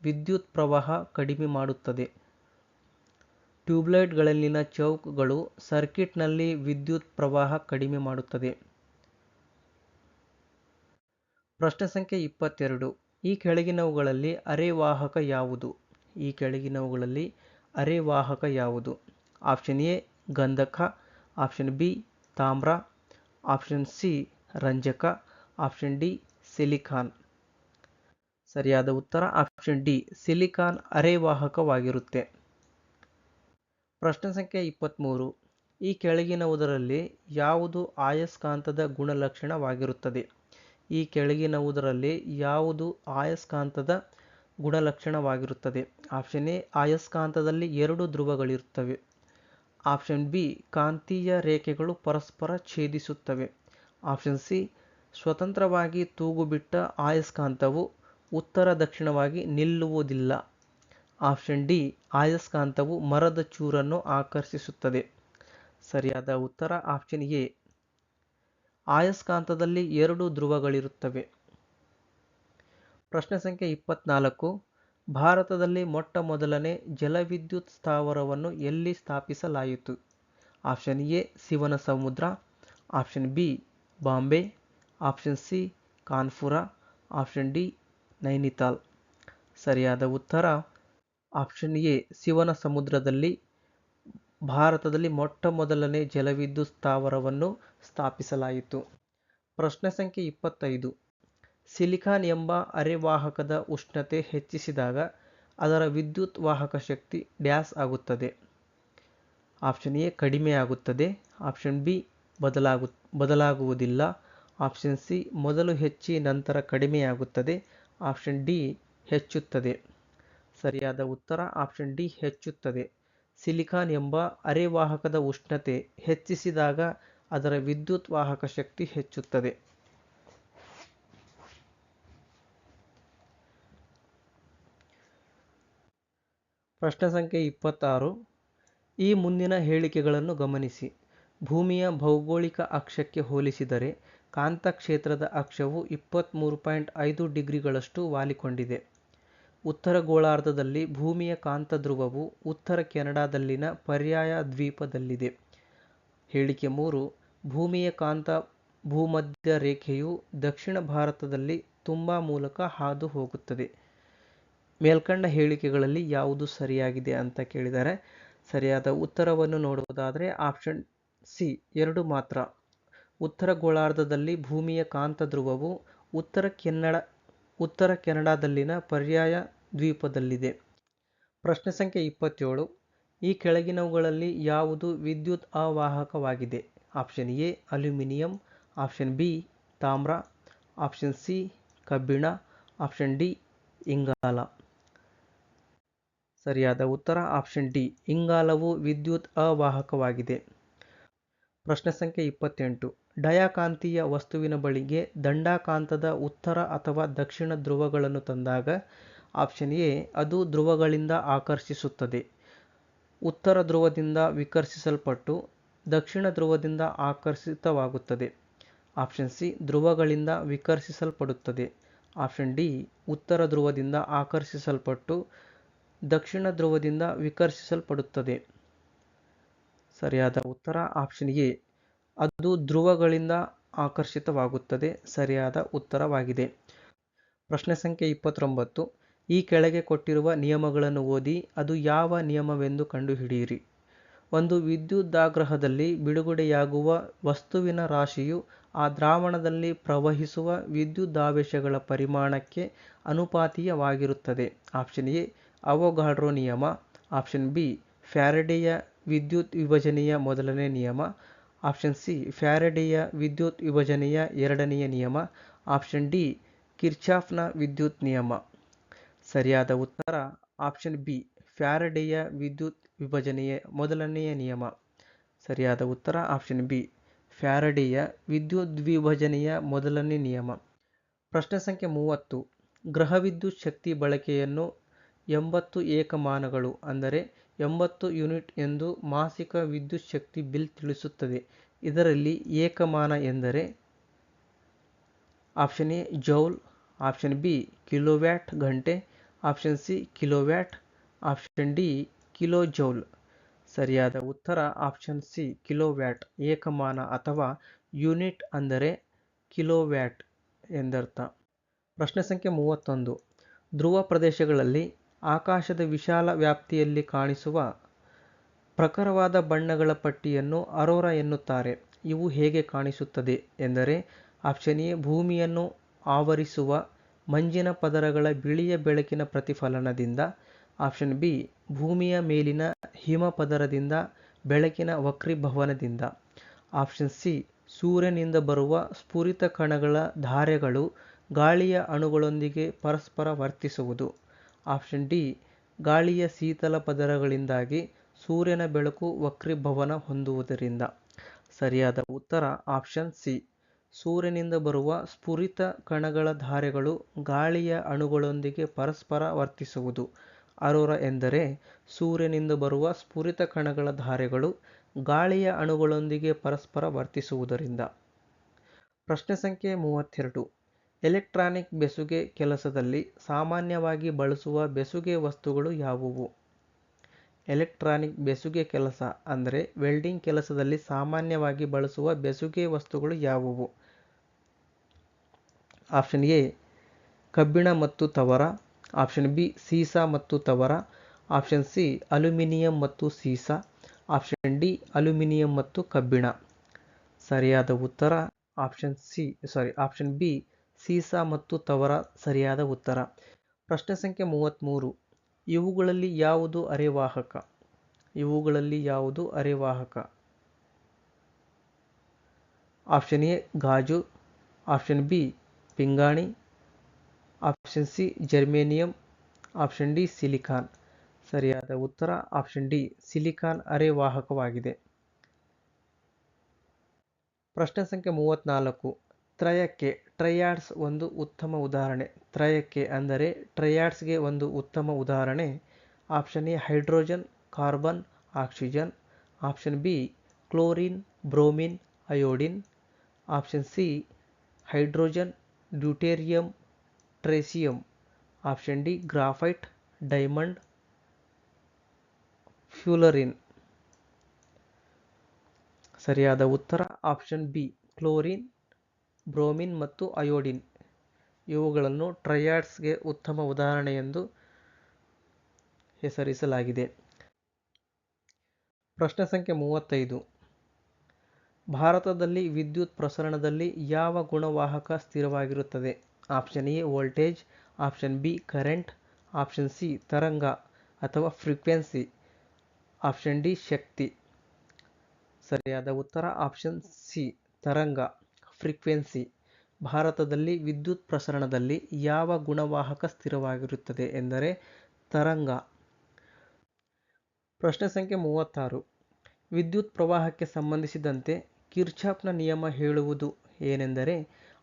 ವಿದ್ಯುತ್ ಪ್ರವಾಹ ಕಡಿಮೆ ಮಾಡುತ್ತದೆ. ಟ್ಯೂಬ್ಲೈಟ್ಗಳಲ್ಲಿನ ಚೌಕ್ಗಳು ಸರ್ಕ್ಯೂಟ್ನಲ್ಲಿ ವಿದ್ಯುತ್ ಪ್ರವಾಹ ಕಡಿಮೆ ಮಾಡುತ್ತದೆ. ಪ್ರಶ್ನೆ ಸಂಖ್ಯೆ 22. ಈ ಕೆಳಗಿನವುಗಳಲ್ಲಿ ಅರೆವಾಹಕ ಯಾವುದು? ಈ ಕೆಳಗಿನವುಗಳಲ್ಲಿ ಅರೆವಾಹಕ ಯಾವುದು? ಆಪ್ಷನ್ ಎ ಗಂಧಕ, ಆಪ್ಷನ್ ಬಿ ತಾಮ್ರ, ಆಪ್ಷನ್ ಸಿ ರಂಜಕ, ಆಪ್ಷನ್ ಡಿ ಸಿಲಿಕಾನ್. ಸರಿಯಾದ ಉತ್ತರ ಆಪ್ಷನ್ ಡಿ ಸಿಲಿಕಾನ್ ಅರೆವಾಹಕವಾಗಿರುತ್ತೆ. ಪ್ರಶ್ನೆ ಸಂಖ್ಯೆ 23. ಈ ಕೆಳಗಿನವುದರಲ್ಲಿ ಯಾವುದು ಆಯಸ್ಕಾಂತದ ಗುಣಲಕ್ಷಣವಾಗಿರುತ್ತದೆ? ಈ ಕೆಳಗಿನವುದರಲ್ಲಿ ಯಾವುದು ಆಯಸ್ಕಾಂತದ ಗುಣಲಕ್ಷಣವಾಗಿರುತ್ತದೆ? ಆಪ್ಷನ್ ಎ ಆಯಸ್ಕಾಂತದಲ್ಲಿ 2 ಧ್ರುವಗಳಿರುತ್ತವೆ, ಆಪ್ಷನ್ ಬಿ ಕಾಂತೀಯ ರೇಖೆಗಳು ಪರಸ್ಪರ ಛೇದಿಸುತ್ತವೆ, ಆಪ್ಷನ್ ಸಿ ಸ್ವತಂತ್ರವಾಗಿ ತೂಗುಬಿಟ್ಟ ಆಯಸ್ಕಾಂತವು ಉತ್ತರ ದಕ್ಷಿಣವಾಗಿ ನಿಲ್ಲುವುದಿಲ್ಲ, ಆಪ್ಷನ್ ಡಿ ಆಯಸ್ಕಾಂತವು ಮರದ ಚೂರನ್ನು ಆಕರ್ಷಿಸುತ್ತದೆ. ಸರಿಯಾದ ಉತ್ತರ ಆಪ್ಷನ್ ಎ ಆಯಸ್ಕಾಂತದಲ್ಲಿ 2 ಧ್ರುವಗಳಿರುತ್ತವೆ. ಪ್ರಶ್ನೆ ಸಂಖ್ಯೆ 24. ಭಾರತದಲ್ಲಿ ಮೊಟ್ಟ ಮೊದಲನೇ ಜಲವಿದ್ಯುತ್ ಸ್ಥಾವರವನ್ನು ಎಲ್ಲಿ ಸ್ಥಾಪಿಸಲಾಯಿತು? Option A Shivanasamudra, option B Bombay, option C Kanpur, option D Nainital. ಸರಿಯಾದ ಉತ್ತರ ಆಪ್ಷನ್ ಎ ಶಿವನಸಮುದ್ರದಲ್ಲಿ ಭಾರತದಲ್ಲಿ ಮೊಟ್ಟ ಮೊದಲನೇ ಜಲವಿದ್ಯುತ್ ಸ್ಥಾವರವನ್ನು ಸ್ಥಾಪಿಸಲಾಯಿತು. ಪ್ರಶ್ನೆ ಸಂಖ್ಯೆ 25. ಸಿಲಿಕಾನ್ ಎಂಬ ಅರೆವಾಹಕದ ಉಷ್ಣತೆ ಹೆಚ್ಚಿಸಿದಾಗ ಅದರ ವಿದ್ಯುತ್ ವಾಹಕ ಶಕ್ತಿ ಡ್ಯಾಶ್ ಆಗುತ್ತದೆ? ಆಪ್ಷನ್ ಎ ಕಡಿಮೆ ಆಗುತ್ತದೆ, ಆಪ್ಷನ್ ಬಿ ಬದಲಾಗುವುದಿಲ್ಲ, ಆಪ್ಷನ್ ಸಿ ಮೊದಲು ಹೆಚ್ಚಿ ನಂತರ ಕಡಿಮೆಯಾಗುತ್ತದೆ, ಆಪ್ಷನ್ ಡಿ ಹೆಚ್ಚುತ್ತದೆ. ಸರಿಯಾದ ಉತ್ತರ ಆಪ್ಷನ್ ಡಿ ಹೆಚ್ಚುತ್ತದೆ. ಸಿಲಿಕಾನ್ ಎಂಬ ಅರೆವಾಹಕದ ಉಷ್ಣತೆ ಹೆಚ್ಚಿಸಿದಾಗ ಅದರ ವಿದ್ಯುತ್ ವಾಹಕ ಶಕ್ತಿ ಹೆಚ್ಚುತ್ತದೆ. ಪ್ರಶ್ನೆ ಸಂಖ್ಯೆ 26. ಈ ಮುಂದಿನ ಹೇಳಿಕೆಗಳನ್ನು ಗಮನಿಸಿ. ಭೂಮಿಯ ಭೌಗೋಳಿಕ ಅಕ್ಷಕ್ಕೆ ಹೋಲಿಸಿದರೆ ಕಾಂತಕ್ಷೇತ್ರದ ಅಕ್ಷವು 23.5 ಡಿಗ್ರಿಗಳಷ್ಟು ವಾಲಿಕೊಂಡಿದೆ. ಉತ್ತರ ಗೋಳಾರ್ಧದಲ್ಲಿ ಭೂಮಿಯ ಕಾಂತಧ್ರುವವು ಉತ್ತರ ಕೆನಡಾದಲ್ಲಿನ ಪರ್ಯಾಯ ದ್ವೀಪದಲ್ಲಿದೆ. ಹೇಳಿಕೆ 3. ಭೂಮಿಯ ಕಾಂತ ಭೂಮಧ್ಯ ರೇಖೆಯು ದಕ್ಷಿಣ ಭಾರತದಲ್ಲಿ ತುಂಬ ಮೂಲಕ ಹಾದು ಹೋಗುತ್ತದೆ. ಮೇಲ್ಕಂಡ ಹೇಳಿಕೆಗಳಲ್ಲಿ ಯಾವುದು ಸರಿಯಾಗಿದೆ ಅಂತ ಕೇಳಿದರೆ ಸರಿಯಾದ ಉತ್ತರವನ್ನು ನೋಡುವುದಾದರೆ ಆಪ್ಷನ್ ಸಿ 2 ಮಾತ್ರ. ಉತ್ತರ ಗೋಳಾರ್ಧದಲ್ಲಿ ಭೂಮಿಯ ಕಾಂತ ಧ್ರುವವು ಉತ್ತರ ಕೆನಡಾದಲ್ಲಿನ ಪರ್ಯಾಯ ದ್ವೀಪದಲ್ಲಿದೆ. ಪ್ರಶ್ನೆ ಸಂಖ್ಯೆ 27. ಈ ಕೆಳಗಿನವುಗಳಲ್ಲಿ ಯಾವುದು ವಿದ್ಯುತ್ ಅವಾಹಕವಾಗಿದೆ? Option A aluminium, option B ತಾಮ್ರ, ಆಪ್ಷನ್ ಸಿ ಕಬ್ಬಿಣ, ಆಪ್ಷನ್ ಡಿ ಇಂಗಾಲ. ಸರಿಯಾದ ಉತ್ತರ ಆಪ್ಷನ್ ಡಿ ಇಂಗಾಲವು ವಿದ್ಯುತ್ ಅವಾಹಕವಾಗಿದೆ. ಪ್ರಶ್ನೆ ಸಂಖ್ಯೆ 28. ಡಯಾಕಾಂತೀಯ ವಸ್ತುವಿನ ಬಳಿಗೆ ದಂಡಕಾಂತದ ಉತ್ತರ ಅಥವಾ ದಕ್ಷಿಣ ಧ್ರುವಗಳನ್ನು ತಂದಾಗ ಆಪ್ಷನ್ ಎ ಅದು ಧ್ರುವಗಳಿಂದ ಆಕರ್ಷಿಸುತ್ತದೆ, ಉತ್ತರ ಧ್ರುವದಿಂದ ವಿಕರ್ಷಿಸಲ್ಪಟ್ಟು ದಕ್ಷಿಣ ಧ್ರುವದಿಂದ ಆಕರ್ಷಿತವಾಗುತ್ತದೆ. ಆಪ್ಷನ್ ಸಿ ಧ್ರುವಗಳಿಂದ ವಿಕರ್ಷಿಸಲ್ಪಡುತ್ತದೆ. ಆಪ್ಷನ್ ಡಿ ಉತ್ತರ ಧ್ರುವದಿಂದ ಆಕರ್ಷಿಸಲ್ಪಟ್ಟು ದಕ್ಷಿಣ ಧ್ರುವದಿಂದ ವಿಕರ್ಷಿಸಲ್ಪಡುತ್ತದೆ. ಸರಿಯಾದ ಉತ್ತರ ಆಪ್ಷನ್ ಎ ಅದು ಧ್ರುವಗಳಿಂದ ಆಕರ್ಷಿತವಾಗುತ್ತದೆ ಸರಿಯಾದ ಉತ್ತರವಾಗಿದೆ. ಪ್ರಶ್ನೆ ಸಂಖ್ಯೆ 29. ಈ ಕೆಳಗೆ ಕೊಟ್ಟಿರುವ ನಿಯಮಗಳನ್ನು ಓದಿ ಅದು ಯಾವ ನಿಯಮವೆಂದು ಕಂಡುಹಿಡಿಯಿರಿ. ಒಂದು ವಿದ್ಯುದಾಗ್ರಹದಲ್ಲಿ ಬಿಡುಗಡೆಯಾಗುವ ವಸ್ತುವಿನ ರಾಶಿಯು ಆ ದ್ರಾವಣದಲ್ಲಿ ಪ್ರವಹಿಸುವ ವಿದ್ಯುದಾವೇಶಗಳ ಪರಿಮಾಣಕ್ಕೆ ಅನುಪಾತೀಯವಾಗಿರುತ್ತದೆ. ಆಪ್ಷನ್ ಎ ಅವೊಗಾಡ್ರೊ ನಿಯಮ, ಆಪ್ಷನ್ ಬಿ ಫ್ಯಾರಡೆಯ ವಿದ್ಯುತ್ ವಿಭಜನೆಯ ಮೊದಲನೇ ನಿಯಮ, ಆಪ್ಷನ್ ಸಿ ಫ್ಯಾರಡೆಯ ವಿದ್ಯುತ್ ವಿಭಜನೆಯ ಎರಡನೆಯ ನಿಯಮ, ಆಪ್ಷನ್ ಡಿ ಕಿರ್ಚಾಫ್ನ ವಿದ್ಯುತ್ ನಿಯಮ. ಸರಿಯಾದ ಉತ್ತರ ಆಪ್ಷನ್ ಬಿ ಫ್ಯಾರಡೆಯ ವಿದ್ಯುತ್ ವಿಭಜನೆಯ ಮೊದಲನೆಯ ನಿಯಮ. ಸರಿಯಾದ ಉತ್ತರ ಆಪ್ಷನ್ ಬಿ ಫ್ಯಾರಡೆಯ ವಿದ್ಯುದ್ವಿಭಜನೆಯ ಮೊದಲನೇ ನಿಯಮ. ಪ್ರಶ್ನೆ ಸಂಖ್ಯೆ 30. ಗೃಹವಿದ್ಯುತ್ ಶಕ್ತಿ ಬಳಕೆಯನ್ನು 80 ಏಕಮಾನಗಳು ಅಂದರೆ 80 ಯೂನಿಟ್ ಎಂದು ಮಾಸಿಕ ವಿದ್ಯುತ್ ಶಕ್ತಿ ಬಿಲ್ ತಿಳಿಸುತ್ತದೆ. ಇದರಲ್ಲಿ ಏಕಮಾನ ಎಂದರೆ option A joule, option B kilowatt ಗಂಟೆ, option C kilowatt, option D kilo joule. ಸರಿಯಾದ ಉತ್ತರ ಆಪ್ಷನ್ ಸಿ ಕಿಲೋವ್ಯಾಟ್. ಏಕಮಾನ ಅಥವಾ ಯೂನಿಟ್ ಅಂದರೆ ಕಿಲೋವ್ಯಾಟ್ ಎಂದರ್ಥ. ಪ್ರಶ್ನೆ ಸಂಖ್ಯೆ 31. ಧ್ರುವ ಪ್ರದೇಶಗಳಲ್ಲಿ ಆಕಾಶದ ವಿಶಾಲ ವ್ಯಾಪ್ತಿಯಲ್ಲಿ ಕಾಣಿಸುವ ಪ್ರಖರವಾದ ಬಣ್ಣಗಳ ಪಟ್ಟಿಯನ್ನು ಅರೋರಾ ಎನ್ನುತ್ತಾರೆ. ಇವು ಹೇಗೆ ಕಾಣಿಸುತ್ತದೆ ಎಂದರೆ ಆಪ್ಷನ್ ಎ ಭೂಮಿಯನ್ನು ಆವರಿಸುವ ಮಂಜಿನ ಪದರಗಳ ಬಿಳಿಯ ಬೆಳಕಿನ ಪ್ರತಿಫಲನದಿಂದ, ಆಪ್ಷನ್ ಬಿ ಭೂಮಿಯ ಮೇಲಿನ ಹಿಮ ಪದರದಿಂದ ಬೆಳಕಿನ ವಕ್ರೀಭವನದಿಂದ, ಆಪ್ಷನ್ ಸಿ ಸೂರ್ಯನಿಂದ ಬರುವ ಸ್ಫುರಿತ ಕಣಗಳ ಧಾರೆಗಳು ಗಾಳಿಯ ಅಣುಗಳೊಂದಿಗೆ ಪರಸ್ಪರ ವರ್ತಿಸುವುದು, ಆಪ್ಷನ್ ಡಿ ಗಾಳಿಯ ಶೀತಲ ಪದರಗಳಿಂದಾಗಿ ಸೂರ್ಯನ ಬೆಳಕು ವಕ್ರೀಭವನ ಹೊಂದುವುದರಿಂದ. ಸರಿಯಾದ ಉತ್ತರ ಆಪ್ಷನ್ ಸಿ ಸೂರ್ಯನಿಂದ ಬರುವ ಸ್ಫುರಿತ ಕಣಗಳ ಧಾರೆಗಳು ಗಾಳಿಯ ಅಣುಗಳೊಂದಿಗೆ ಪರಸ್ಪರ ವರ್ತಿಸುವುದು. ಅರೋರಾ ಎಂದರೆ ಸೂರ್ಯನಿಂದ ಬರುವ ಸ್ಫುರಿತ ಕಣಗಳ ಧಾರೆಗಳು ಗಾಳಿಯ ಅಣುಗಳೊಂದಿಗೆ ಪರಸ್ಪರ ವರ್ತಿಸುವುದರಿಂದ. ಪ್ರಶ್ನೆ ಸಂಖ್ಯೆ 32. ಎಲೆಕ್ಟ್ರಾನಿಕ್ ಬೆಸುಗೆ ಕೆಲಸದಲ್ಲಿ ಸಾಮಾನ್ಯವಾಗಿ ಬಳಸುವ ಬೆಸುಗೆ ವಸ್ತುಗಳು ಯಾವುವು? ಎಲೆಕ್ಟ್ರಾನಿಕ್ ಬೆಸುಗೆ ಕೆಲಸ ಅಂದರೆ ವೆಲ್ಡಿಂಗ್ ಕೆಲಸದಲ್ಲಿ ಸಾಮಾನ್ಯವಾಗಿ ಬಳಸುವ ಬೆಸುಗೆ ವಸ್ತುಗಳು ಯಾವುವು? ಆಪ್ಷನ್ ಎ ಕಬ್ಬಿಣ ಮತ್ತು ತವರ, ಆಪ್ಷನ್ ಬಿ ಸೀಸ ಮತ್ತು ತವರ, ಆಪ್ಷನ್ ಸಿ ಅಲ್ಯೂಮಿನಿಯಂ ಮತ್ತು ಸೀಸ, ಆಪ್ಷನ್ ಡಿ ಅಲ್ಯೂಮಿನಿಯಂ ಮತ್ತು ಕಬ್ಬಿಣ. ಸರಿಯಾದ ಉತ್ತರ ಆಪ್ಷನ್ ಬಿ ಸೀಸ ಮತ್ತು ತವರ ಸರಿಯಾದ ಉತ್ತರ. ಪ್ರಶ್ನೆ ಸಂಖ್ಯೆ 33. ಇವುಗಳಲ್ಲಿ ಯಾವುದು ಅರೆವಾಹಕ? ಆಪ್ಷನ್ ಎ ಗಾಜು, ಆಪ್ಷನ್ ಬಿ ಪಿಂಗಾಣಿ, option C germanium, option D silicon. ಸರಿಯಾದ ಉತ್ತರ ಆಪ್ಷನ್ ಡಿ ಸಿಲಿಕಾನ್ ಅರೆವಾಹಕವಾಗಿದೆ. ಪ್ರಶ್ನೆ ಸಂಖ್ಯೆ 34. ತ್ರಯಕ್ಕೆ ಟ್ರಯಾಡ್ಸ್ ಒಂದು ಉತ್ತಮ ಉದಾಹರಣೆ. ತ್ರಯಕ್ಕೆ ಅಂದರೆ ಟ್ರಯಾಡ್ಸ್ಗೆ ಒಂದು ಉತ್ತಮ ಉದಾಹರಣೆ option A hydrogen, carbon, oxygen, option B chlorine, bromine, iodine, option C hydrogen, deuterium, tritium, option D graphite, diamond, fullerene. ಸರಿಯಾದ ಉತ್ತರ ಆಪ್ಷನ್ ಬಿ ಕ್ಲೋರಿನ್, ಬ್ರೋಮಿನ್ ಮತ್ತು ಅಯೋಡಿನ್ ಇವುಗಳನ್ನು ಟ್ರಯಾಡ್ಸ್ಗೆ ಉತ್ತಮ ಉದಾಹರಣೆ ಎಂದು ಹೆಸರಿಸಲಾಗಿದೆ. ಪ್ರಶ್ನೆ ಸಂಖ್ಯೆ 35. ಭಾರತದಲ್ಲಿ ವಿದ್ಯುತ್ ಪ್ರಸರಣದಲ್ಲಿ ಯಾವ ಗುಣವಾಹಕ ಸ್ಥಿರವಾಗಿರುತ್ತದೆ? Option A voltage, option B current, option C ತರಂಗ ಅಥವಾ ಫ್ರೀಕ್ವೆನ್ಸಿ, ಆಪ್ಷನ್ ಡಿ ಶಕ್ತಿ. ಸರಿಯಾದ ಉತ್ತರ ಆಪ್ಷನ್ ಸಿ ತರಂಗ, ಫ್ರೀಕ್ವೆನ್ಸಿ. ಭಾರತದಲ್ಲಿ ವಿದ್ಯುತ್ ಪ್ರಸರಣದಲ್ಲಿ ಯಾವ ಗುಣವಾಹಕ ಸ್ಥಿರವಾಗಿರುತ್ತದೆ ಎಂದರೆ ತರಂಗ. ಪ್ರಶ್ನೆ ಸಂಖ್ಯೆ 36. ವಿದ್ಯುತ್ ಪ್ರವಾಹಕ್ಕೆ ಸಂಬಂಧಿಸಿದಂತೆ ಕಿರ್ಚಾಫ್ನ ನಿಯಮ ಹೇಳುವುದು ಏನೆಂದರೆ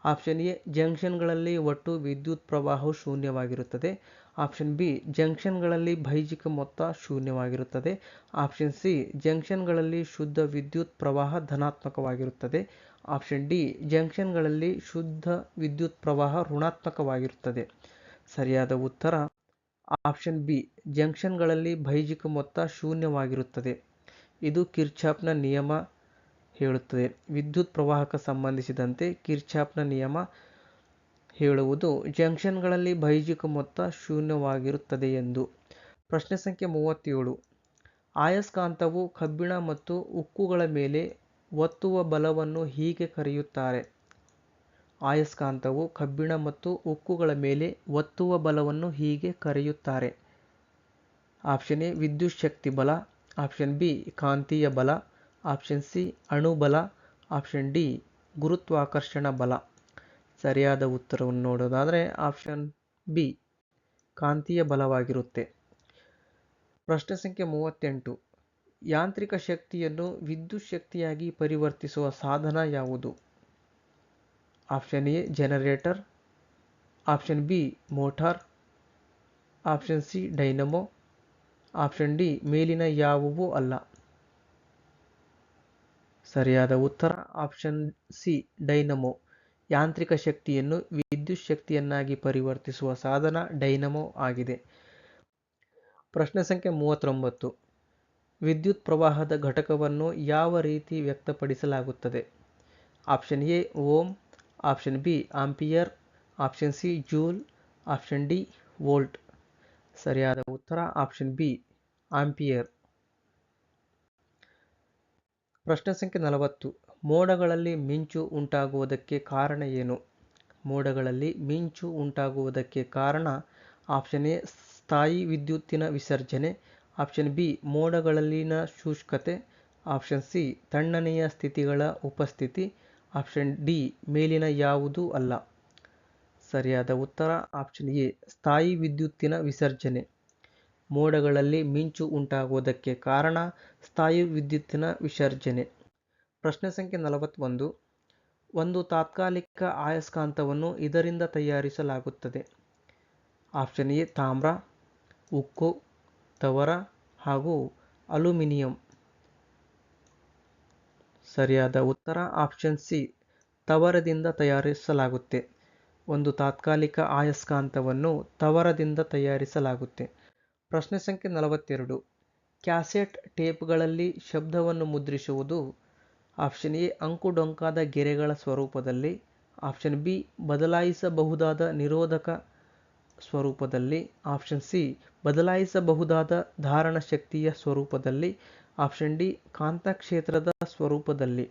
ಆಪ್ಷನ್ ಎ ಜಂಕ್ಷನ್ಗಳಲ್ಲಿ ಒಟ್ಟು ವಿದ್ಯುತ್ ಪ್ರವಾಹವು ಶೂನ್ಯವಾಗಿರುತ್ತದೆ, ಆಪ್ಷನ್ ಬಿ ಜಂಕ್ಷನ್ಗಳಲ್ಲಿ ಬೈಜಿಕ ಮೊತ್ತ ಶೂನ್ಯವಾಗಿರುತ್ತದೆ, ಆಪ್ಷನ್ ಸಿ ಜಂಕ್ಷನ್ಗಳಲ್ಲಿ ಶುದ್ಧ ವಿದ್ಯುತ್ ಪ್ರವಾಹ ಧನಾತ್ಮಕವಾಗಿರುತ್ತದೆ, ಆಪ್ಷನ್ ಡಿ ಜಂಕ್ಷನ್ಗಳಲ್ಲಿ ಶುದ್ಧ ವಿದ್ಯುತ್ ಪ್ರವಾಹ ಋಣಾತ್ಮಕವಾಗಿರುತ್ತದೆ. ಸರಿಯಾದ ಉತ್ತರ ಆಪ್ಷನ್ ಬಿ ಜಂಕ್ಷನ್ಗಳಲ್ಲಿ ಬೈಜಿಕ ಮೊತ್ತ ಶೂನ್ಯವಾಗಿರುತ್ತದೆ. ಇದು ಕಿರ್ಚಾಫ್ನ ನಿಯಮ ಹೇಳುತ್ತದೆ. ವಿದ್ಯುತ್ ಪ್ರವಾಹಕ್ಕೆ ಸಂಬಂಧಿಸಿದಂತೆ ಕಿರ್ಚಾಫ್ನ ನಿಯಮ ಹೇಳುವುದು ಜಂಕ್ಷನ್ಗಳಲ್ಲಿ ಬೈಜಿಕ ಮೊತ್ತ ಶೂನ್ಯವಾಗಿರುತ್ತದೆ ಎಂದು. ಪ್ರಶ್ನೆ ಸಂಖ್ಯೆ 37. ಆಯಸ್ಕಾಂತವು ಕಬ್ಬಿಣ ಮತ್ತು ಉಕ್ಕುಗಳ ಮೇಲೆ ಒತ್ತುವ ಬಲವನ್ನು ಹೀಗೆ ಕರೆಯುತ್ತಾರೆ? ಆಯಸ್ಕಾಂತವು ಕಬ್ಬಿಣ ಮತ್ತು ಉಕ್ಕುಗಳ ಮೇಲೆ ಒತ್ತುವ ಬಲವನ್ನು ಹೀಗೆ ಕರೆಯುತ್ತಾರೆ? ಆಪ್ಷನ್ ಎ ವಿದ್ಯುತ್ ಶಕ್ತಿ ಬಲ, ಆಪ್ಷನ್ ಬಿ ಕಾಂತೀಯ ಬಲ, ಆಪ್ಷನ್ ಸಿ ಅಣುಬಲ, ಆಪ್ಷನ್ ಡಿ ಗುರುತ್ವಾಕರ್ಷಣ ಬಲ. ಸರಿಯಾದ ಉತ್ತರವನ್ನು ನೋಡೋದಾದರೆ ಆಪ್ಷನ್ ಬಿ ಕಾಂತೀಯ ಬಲವಾಗಿರುತ್ತೆ. ಪ್ರಶ್ನೆ ಸಂಖ್ಯೆ 38. ಯಾಂತ್ರಿಕ ಶಕ್ತಿಯನ್ನು ವಿದ್ಯುತ್ ಶಕ್ತಿಯಾಗಿ ಪರಿವರ್ತಿಸುವ ಸಾಧನ ಯಾವುದು? Option A generator, option B motor, option C dynamo, option D ಮೇಲಿನ ಯಾವುವೂ ಅಲ್ಲ. ಸರಿಯಾದ ಉತ್ತರ ಆಪ್ಷನ್ ಸಿ ಡೈನಮೋ. ಯಾಂತ್ರಿಕ ಶಕ್ತಿಯನ್ನು ವಿದ್ಯುತ್ ಶಕ್ತಿಯನ್ನಾಗಿ ಪರಿವರ್ತಿಸುವ ಸಾಧನ ಡೈನಮೋ ಆಗಿದೆ. ಪ್ರಶ್ನೆ ಸಂಖ್ಯೆ 39. ವಿದ್ಯುತ್ ಪ್ರವಾಹದ ಘಟಕವನ್ನು ಯಾವ ರೀತಿ ವ್ಯಕ್ತಪಡಿಸಲಾಗುತ್ತದೆ? Option A ohm, option B ampere, option C joule, option D volt. ಸರಿಯಾದ ಉತ್ತರ ಆಪ್ಷನ್ ಬಿ ಆಂಪಿಯರ್. ಪ್ರಶ್ನೆ ಸಂಖ್ಯೆ 40. ಮೋಡಗಳಲ್ಲಿ ಮಿಂಚು ಉಂಟಾಗುವುದಕ್ಕೆ ಕಾರಣ ಏನು? ಮೋಡಗಳಲ್ಲಿ ಮಿಂಚು ಉಂಟಾಗುವುದಕ್ಕೆ ಕಾರಣ ಆಪ್ಷನ್ ಎ ಸ್ಥಾಯಿ ವಿದ್ಯುತ್ತಿನ ವಿಸರ್ಜನೆ, ಆಪ್ಷನ್ ಬಿ ಮೋಡಗಳಲ್ಲಿನ ಶುಷ್ಕತೆ, ಆಪ್ಷನ್ ಸಿ ತಣ್ಣನೆಯ ಸ್ಥಿತಿಗಳ ಉಪಸ್ಥಿತಿ, ಆಪ್ಷನ್ ಡಿ ಮೇಲಿನ ಯಾವುದೂ ಅಲ್ಲ. ಸರಿಯಾದ ಉತ್ತರ ಆಪ್ಷನ್ ಎ ಸ್ಥಾಯಿ ವಿದ್ಯುತ್ತಿನ ವಿಸರ್ಜನೆ. ಮೋಡಗಳಲ್ಲಿ ಮಿಂಚು ಉಂಟಾಗುವುದಕ್ಕೆ ಕಾರಣ ಸ್ಥಾಯಿ ವಿದ್ಯುತ್ತಿನ ವಿಸರ್ಜನೆ. ಪ್ರಶ್ನೆ ಸಂಖ್ಯೆ 41. ಒಂದು ತಾತ್ಕಾಲಿಕ ಆಯಸ್ಕಾಂತವನ್ನು ಇದರಿಂದ ತಯಾರಿಸಲಾಗುತ್ತದೆ? ಆಪ್ಷನ್ ಎ ತಾಮ್ರ, ಉಕ್ಕು, ತವರ ಹಾಗೂ ಅಲ್ಯೂಮಿನಿಯಂ. ಸರಿಯಾದ ಉತ್ತರ ಆಪ್ಷನ್ ಸಿ ತವರದಿಂದ ತಯಾರಿಸಲಾಗುತ್ತೆ. ಒಂದು ತಾತ್ಕಾಲಿಕ ಆಯಸ್ಕಾಂತವನ್ನು ತವರದಿಂದ ತಯಾರಿಸಲಾಗುತ್ತೆ. ಪ್ರಶ್ನೆ ಸಂಖ್ಯೆ 42. ಕ್ಯಾಸೆಟ್ ಟೇಪ್ಗಳಲ್ಲಿ ಶಬ್ದವನ್ನು ಮುದ್ರಿಸುವುದು ಆಪ್ಷನ್ ಎ ಅಂಕುಡೊಂಕಾದ ಗೆರೆಗಳ ಸ್ವರೂಪದಲ್ಲಿ, ಆಪ್ಷನ್ ಬಿ ಬದಲಾಯಿಸಬಹುದಾದ ನಿರೋಧಕ ಸ್ವರೂಪದಲ್ಲಿ, ಆಪ್ಷನ್ ಸಿ ಬದಲಾಯಿಸಬಹುದಾದ ಧಾರಣ ಶಕ್ತಿಯ ಸ್ವರೂಪದಲ್ಲಿ, ಆಪ್ಷನ್ ಡಿ ಕಾಂತಕ್ಷೇತ್ರದ ಸ್ವರೂಪದಲ್ಲಿ.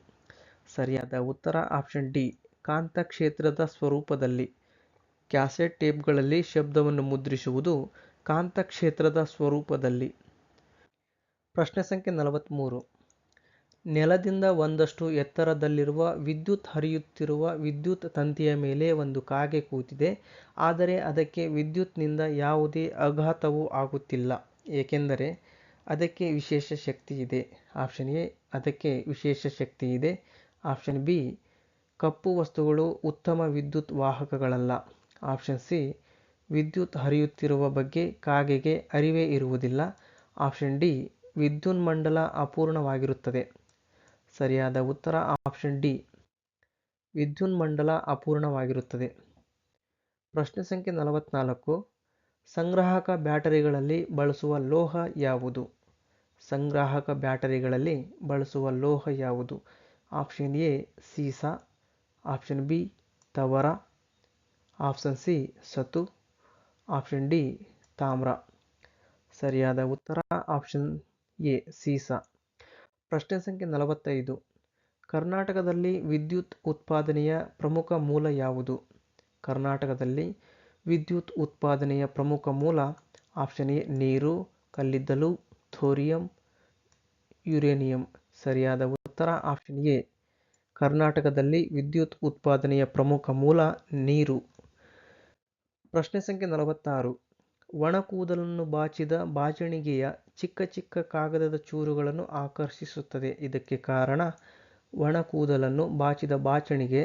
ಸರಿಯಾದ ಉತ್ತರ ಆಪ್ಷನ್ ಡಿ ಕಾಂತಕ್ಷೇತ್ರದ ಸ್ವರೂಪದಲ್ಲಿ. ಕ್ಯಾಸೆಟ್ ಟೇಪ್ಗಳಲ್ಲಿ ಶಬ್ದವನ್ನು ಮುದ್ರಿಸುವುದು ಕಾಂತಕ್ಷೇತ್ರದ ಸ್ವರೂಪದಲ್ಲಿ. ಪ್ರಶ್ನೆ ಸಂಖ್ಯೆ 43. ನೆಲದಿಂದ ಒಂದಷ್ಟು ಎತ್ತರದಲ್ಲಿರುವ ವಿದ್ಯುತ್ ಹರಿಯುತ್ತಿರುವ ವಿದ್ಯುತ್ ತಂತಿಯ ಮೇಲೆ ಒಂದು ಕಾಗೆ ಕೂತಿದೆ. ಆದರೆ ಅದಕ್ಕೆ ವಿದ್ಯುತ್ನಿಂದ ಯಾವುದೇ ಆಘಾತವೂ ಆಗುತ್ತಿಲ್ಲ, ಏಕೆಂದರೆ ಅದಕ್ಕೆ ವಿಶೇಷ ಶಕ್ತಿ ಇದೆ. ಆಪ್ಷನ್ ಎ ಅದಕ್ಕೆ ವಿಶೇಷ ಶಕ್ತಿ ಇದೆ, ಆಪ್ಷನ್ ಬಿ ಕಪ್ಪು ವಸ್ತುಗಳು ಉತ್ತಮ ವಿದ್ಯುತ್ ವಾಹಕಗಳಲ್ಲ, ಆಪ್ಷನ್ ಸಿ ವಿದ್ಯುತ್ ಹರಿಯುತ್ತಿರುವ ಬಗ್ಗೆ ಕಾಗೆಗೆ ಅರಿವೇ ಇರುವುದಿಲ್ಲ, ಆಪ್ಷನ್ ಡಿ ವಿದ್ಯುನ್ಮಂಡಲ ಅಪೂರ್ಣವಾಗಿರುತ್ತದೆ. ಸರಿಯಾದ ಉತ್ತರ ಆಪ್ಷನ್ ಡಿ ವಿದ್ಯುನ್ಮಂಡಲ ಅಪೂರ್ಣವಾಗಿರುತ್ತದೆ. ಪ್ರಶ್ನೆ ಸಂಖ್ಯೆ 44. ಸಂಗ್ರಾಹಕ ಬ್ಯಾಟರಿಗಳಲ್ಲಿ ಬಳಸುವ ಲೋಹ ಯಾವುದು? ಸಂಗ್ರಾಹಕ ಬ್ಯಾಟರಿಗಳಲ್ಲಿ ಬಳಸುವ ಲೋಹ ಯಾವುದು? ಆಪ್ಷನ್ ಎ ಸೀಸ, ಆಪ್ಷನ್ ಬಿ ತವರ, ಆಪ್ಷನ್ ಸಿ ಸತು, ಆಪ್ಷನ್ ಡಿ ತಾಮ್ರ. ಸರಿಯಾದ ಉತ್ತರ ಆಪ್ಷನ್ ಎ ಸೀಸ. ಪ್ರಶ್ನೆ ಸಂಖ್ಯೆ 45. ಕರ್ನಾಟಕದಲ್ಲಿ ವಿದ್ಯುತ್ ಉತ್ಪಾದನೆಯ ಪ್ರಮುಖ ಮೂಲ ಯಾವುದು? ಕರ್ನಾಟಕದಲ್ಲಿ ವಿದ್ಯುತ್ ಉತ್ಪಾದನೆಯ ಪ್ರಮುಖ ಮೂಲ ಆಪ್ಷನ್ ಎ ನೀರು, ಕಲ್ಲಿದ್ದಲು, ಥೋರಿಯಂ, ಯುರೇನಿಯಂ. ಸರಿಯಾದ ಉತ್ತರ ಆಪ್ಷನ್ ಎ. ಕರ್ನಾಟಕದಲ್ಲಿ ವಿದ್ಯುತ್ ಉತ್ಪಾದನೆಯ ಪ್ರಮುಖ ಮೂಲ ನೀರು. ಪ್ರಶ್ನೆ ಸಂಖ್ಯೆ 46. ಒಣಕೂದಲನ್ನು ಬಾಚಿದ ಬಾಚಣಿಗೆಯ ಚಿಕ್ಕ ಚಿಕ್ಕ ಕಾಗದದ ಚೂರುಗಳನ್ನು ಆಕರ್ಷಿಸುತ್ತದೆ. ಇದಕ್ಕೆ ಕಾರಣ? ಒಣಕೂದಲನ್ನು ಬಾಚಿದ ಬಾಚಣಿಗೆ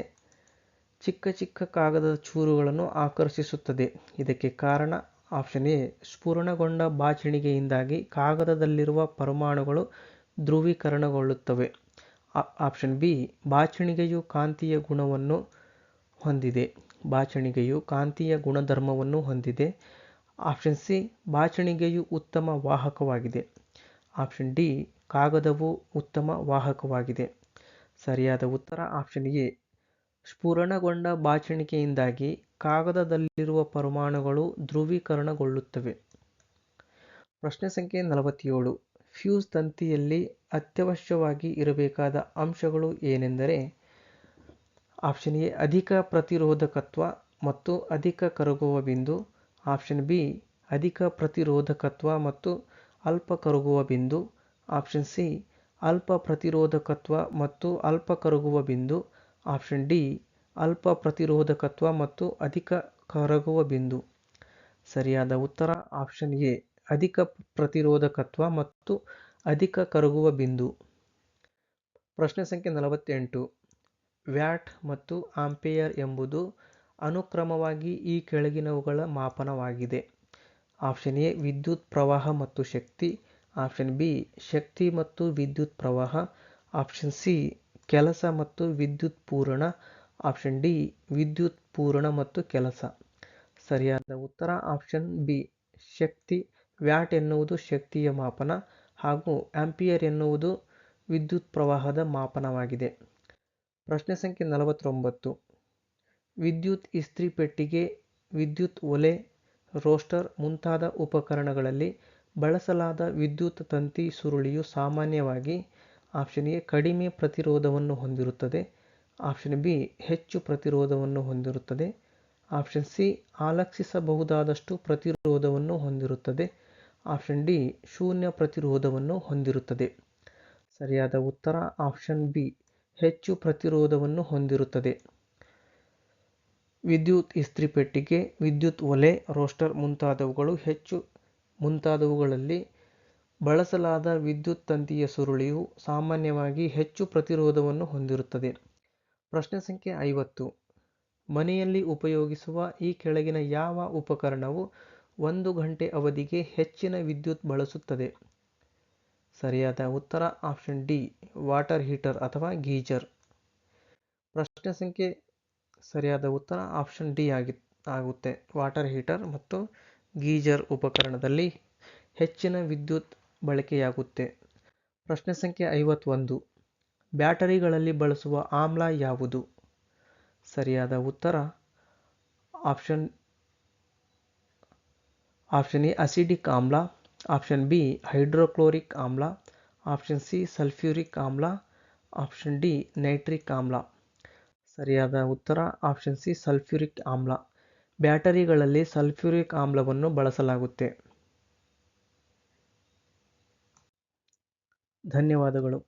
ಚಿಕ್ಕ ಚಿಕ್ಕ ಕಾಗದದ ಚೂರುಗಳನ್ನು ಆಕರ್ಷಿಸುತ್ತದೆ. ಇದಕ್ಕೆ ಕಾರಣ ಆಪ್ಷನ್ ಎ ಸ್ಫುರಣಗೊಂಡ ಬಾಚಣಿಗೆಯಿಂದಾಗಿ ಕಾಗದದಲ್ಲಿರುವ ಪರಮಾಣುಗಳು ಧ್ರುವೀಕರಣಗೊಳ್ಳುತ್ತವೆ. ಆಪ್ಷನ್ ಬಿ ಬಾಚಣಿಗೆಯು ಕಾಂತೀಯ ಗುಣವನ್ನು ಹೊಂದಿದೆ. ಬಾಚಣಿಗೆಯು ಕಾಂತೀಯ ಗುಣಧರ್ಮವನ್ನು ಹೊಂದಿದೆ. ಆಪ್ಷನ್ ಸಿ ಬಾಚಣಿಗೆಯು ಉತ್ತಮ ವಾಹಕವಾಗಿದೆ. ಆಪ್ಷನ್ ಡಿ ಕಾಗದವು ಉತ್ತಮ ವಾಹಕವಾಗಿದೆ. ಸರಿಯಾದ ಉತ್ತರ ಆಪ್ಷನ್ ಎ. ಸ್ಫುರಣಗೊಂಡ ಬಾಚಣಿಗೆಯಿಂದಾಗಿ ಕಾಗದದಲ್ಲಿರುವ ಪರಮಾಣುಗಳು ಧ್ರುವೀಕರಣಗೊಳ್ಳುತ್ತವೆ. ಪ್ರಶ್ನೆ ಸಂಖ್ಯೆ 47. ಫ್ಯೂಸ್ ತಂತಿಯಲ್ಲಿ ಅತ್ಯವಶ್ಯವಾಗಿ ಇರಬೇಕಾದ ಅಂಶಗಳು ಏನೆಂದರೆ? ಆಪ್ಷನ್ ಎ ಅಧಿಕ ಪ್ರತಿರೋಧಕತ್ವ ಮತ್ತು ಅಧಿಕ ಕರಗುವ ಬಿಂದು. ಆಪ್ಷನ್ ಬಿ ಅಧಿಕ ಪ್ರತಿರೋಧಕತ್ವ ಮತ್ತು ಅಲ್ಪ ಕರಗುವ ಬಿಂದು. ಆಪ್ಷನ್ ಸಿ ಅಲ್ಪ ಪ್ರತಿರೋಧಕತ್ವ ಮತ್ತು ಅಲ್ಪ ಕರಗುವ ಬಿಂದು. ಆಪ್ಷನ್ ಡಿ ಅಲ್ಪ ಪ್ರತಿರೋಧಕತ್ವ ಮತ್ತು ಅಧಿಕ ಕರಗುವ ಬಿಂದು. ಸರಿಯಾದ ಉತ್ತರ ಆಪ್ಷನ್ ಎ ಅಧಿಕ ಪ್ರತಿರೋಧಕತ್ವ ಮತ್ತು ಅಧಿಕ ಕರಗುವ ಬಿಂದು. ಪ್ರಶ್ನೆ ಸಂಖ್ಯೆ 48. ವ್ಯಾಟ್ ಮತ್ತು ಆಂಪಿಯರ್ ಎಂಬುದು ಅನುಕ್ರಮವಾಗಿ ಈ ಕೆಳಗಿನವುಗಳ ಮಾಪನವಾಗಿದೆ. ಆಪ್ಷನ್ ಎ ವಿದ್ಯುತ್ ಪ್ರವಾಹ ಮತ್ತು ಶಕ್ತಿ. ಆಪ್ಷನ್ ಬಿ ಶಕ್ತಿ ಮತ್ತು ವಿದ್ಯುತ್ ಪ್ರವಾಹ. ಆಪ್ಷನ್ ಸಿ ಕೆಲಸ ಮತ್ತು ವಿದ್ಯುತ್ ಪೂರಣ. ಆಪ್ಷನ್ ಡಿ ವಿದ್ಯುತ್ ಪೂರಣ ಮತ್ತು ಕೆಲಸ. ಸರಿಯಾದ ಉತ್ತರ ಆಪ್ಷನ್ ಬಿ ಶಕ್ತಿ. ವ್ಯಾಟ್ ಎನ್ನುವುದು ಶಕ್ತಿಯ ಮಾಪನ ಹಾಗೂ ಆಂಪಿಯರ್ ಎನ್ನುವುದು ವಿದ್ಯುತ್ ಪ್ರವಾಹದ ಮಾಪನವಾಗಿದೆ. ಪ್ರಶ್ನೆ ಸಂಖ್ಯೆ 49. ವಿದ್ಯುತ್ ಇಸ್ತ್ರಿ ಪೆಟ್ಟಿಗೆ, ವಿದ್ಯುತ್ ಒಲೆ, ರೋಸ್ಟರ್ ಮುಂತಾದ ಉಪಕರಣಗಳಲ್ಲಿ ಬಳಸಲಾದ ವಿದ್ಯುತ್ ತಂತಿ ಸುರುಳಿಯು ಸಾಮಾನ್ಯವಾಗಿ ಆಪ್ಷನ್ ಎ ಕಡಿಮೆ ಪ್ರತಿರೋಧವನ್ನು ಹೊಂದಿರುತ್ತದೆ. ಆಪ್ಷನ್ ಬಿ ಹೆಚ್ಚು ಪ್ರತಿರೋಧವನ್ನು ಹೊಂದಿರುತ್ತದೆ. ಆಪ್ಷನ್ ಸಿ ಆಲಕ್ಷಿಸಬಹುದಾದಷ್ಟು ಪ್ರತಿರೋಧವನ್ನು ಹೊಂದಿರುತ್ತದೆ. ಆಪ್ಷನ್ ಡಿ ಶೂನ್ಯ ಪ್ರತಿರೋಧವನ್ನು ಹೊಂದಿರುತ್ತದೆ. ಸರಿಯಾದ ಉತ್ತರ ಆಪ್ಷನ್ ಬಿ ಹೆಚ್ಚು ಪ್ರತಿರೋಧವನ್ನು ಹೊಂದಿರುತ್ತದೆ. ವಿದ್ಯುತ್ ಇಸ್ತ್ರಿ ಪೆಟ್ಟಿಗೆ, ವಿದ್ಯುತ್ ಒಲೆ, ರೋಸ್ಟರ್ ಮುಂತಾದವುಗಳಲ್ಲಿ ಬಳಸಲಾದ ವಿದ್ಯುತ್ ತಂತಿಯ ಸುರುಳಿಯು ಸಾಮಾನ್ಯವಾಗಿ ಹೆಚ್ಚು ಪ್ರತಿರೋಧವನ್ನು ಹೊಂದಿರುತ್ತದೆ. ಪ್ರಶ್ನೆ ಸಂಖ್ಯೆ 50. ಮನೆಯಲ್ಲಿ ಉಪಯೋಗಿಸುವ ಈ ಕೆಳಗಿನ ಯಾವ ಉಪಕರಣವು 1 ಗಂಟೆ ಅವಧಿಗೆ ಹೆಚ್ಚಿನ ವಿದ್ಯುತ್ ಬಳಸುತ್ತದೆ? ಸರಿಯಾದ ಉತ್ತರ ಆಪ್ಷನ್ ಡಿ ವಾಟರ್ ಹೀಟರ್ ಅಥವಾ ಗೀಜರ್. ಪ್ರಶ್ನೆ ಸಂಖ್ಯೆ ಸರಿಯಾದ ಉತ್ತರ ಆಪ್ಷನ್ ಡಿ ಆಗುತ್ತೆ. ವಾಟರ್ ಹೀಟರ್ ಮತ್ತು ಗೀಜರ್ ಉಪಕರಣದಲ್ಲಿ ಹೆಚ್ಚಿನ ವಿದ್ಯುತ್ ಬಳಕೆಯಾಗುತ್ತೆ. ಪ್ರಶ್ನೆ ಸಂಖ್ಯೆ 51. ಬ್ಯಾಟರಿಗಳಲ್ಲಿ ಬಳಸುವ ಆಮ್ಲ ಯಾವುದು? ಸರಿಯಾದ ಉತ್ತರ ಆಪ್ಷನ್ ಎ ಅಸಿಡಿಕ್ ಆಮ್ಲ. ಆಪ್ಷನ್ ಬಿ ಹೈಡ್ರೋಕ್ಲೋರಿಕ್ ಆಮ್ಲ. ಆಪ್ಷನ್ ಸಿ ಸಲ್ಫ್ಯೂರಿಕ್ ಆಮ್ಲ. ಆಪ್ಷನ್ ಡಿ ನೈಟ್ರಿಕ್ ಆಮ್ಲ. ಸರಿಯಾದ ಉತ್ತರ ಆಪ್ಷನ್ ಸಿ ಸಲ್ಫ್ಯೂರಿಕ್ ಆಮ್ಲ. ಬ್ಯಾಟರಿಗಳಲ್ಲಿ ಸಲ್ಫ್ಯೂರಿಕ್ ಆಮ್ಲವನ್ನು ಬಳಸಲಾಗುತ್ತೆ. ಧನ್ಯವಾದಗಳು.